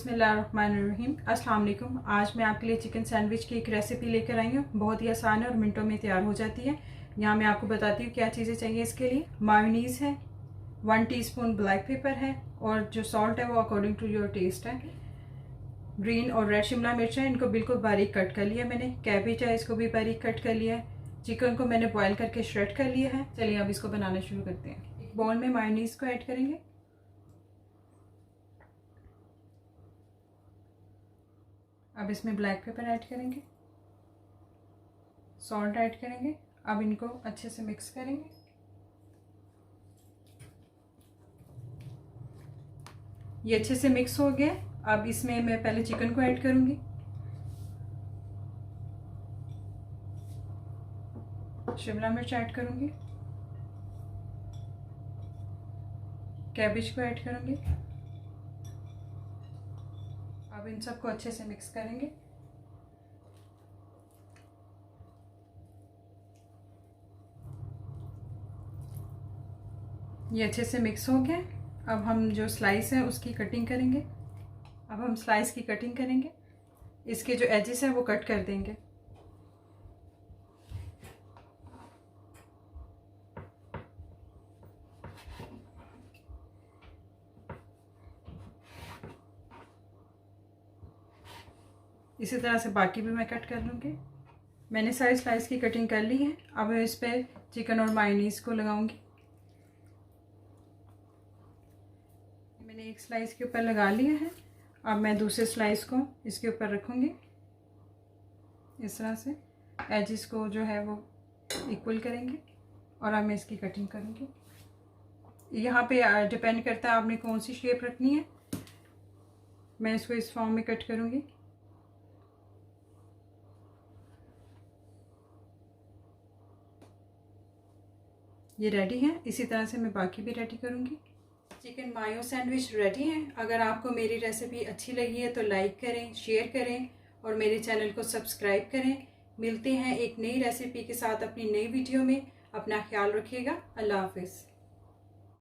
बिस्मिल्लाहिर्रहमानिर्रहीम। अस्सलाम वालेकुम। आज मैं आपके लिए चिकन सैंडविच की एक रेसिपी लेकर आई हूँ। बहुत ही आसान है और मिनटों में तैयार हो जाती है। यहाँ मैं आपको बताती हूँ क्या चीज़ें चाहिए इसके लिए। मायोनीज़ है, 1 टीस्पून ब्लैक पेपर है और जो सॉल्ट है वो अकॉर्डिंग टू योर टेस्ट है। ग्रीन और रेड शिमला मिर्च है, इनको बिल्कुल बारीक कट कर लिया मैंने। कैबेज है, इसको भी बारीक कट कर लिया है। चिकन को मैंने बॉयल करके श्रेड कर लिया है। चलिए अब इसको बनाना शुरू करते हैं। एक बाउल में मायोनीज़ को ऐड करेंगे। अब इसमें ब्लैक पेपर ऐड करेंगे, सॉल्ट ऐड करेंगे। अब इनको अच्छे से मिक्स करेंगे। ये अच्छे से मिक्स हो गया। अब इसमें मैं पहले चिकन को ऐड करूंगी। शिमला मिर्च ऐड करूंगी, कैबेज को ऐड करूंगी। अब इन सबको अच्छे से मिक्स करेंगे। ये अच्छे से मिक्स हो गया। अब हम जो स्लाइस है उसकी कटिंग करेंगे। अब हम स्लाइस की कटिंग करेंगे। इसके जो एजेस हैं वो कट कर देंगे। इसी तरह से बाकी भी मैं कट कर लूँगी। मैंने सारी स्लाइस की कटिंग कर ली है। अब मैं इस पर चिकन और मायोनीज़ को लगाऊंगी। मैंने एक स्लाइस के ऊपर लगा लिया है। अब मैं दूसरे स्लाइस को इसके ऊपर रखूँगी। इस तरह से एजेस को जो है वो इक्वल करेंगे और अब मैं इसकी कटिंग करूँगी। यहाँ पे डिपेंड करता है आपने कौन सी शेप रखनी है। मैं इसको इस फॉर्म में कट करूँगी। ये रेडी है। इसी तरह से मैं बाकी भी रेडी करूँगी। चिकन मायो सैंडविच रेडी है। अगर आपको मेरी रेसिपी अच्छी लगी है तो लाइक करें, शेयर करें और मेरे चैनल को सब्सक्राइब करें। मिलते हैं एक नई रेसिपी के साथ अपनी नई वीडियो में। अपना ख्याल रखिएगा। अल्लाह हाफिज़।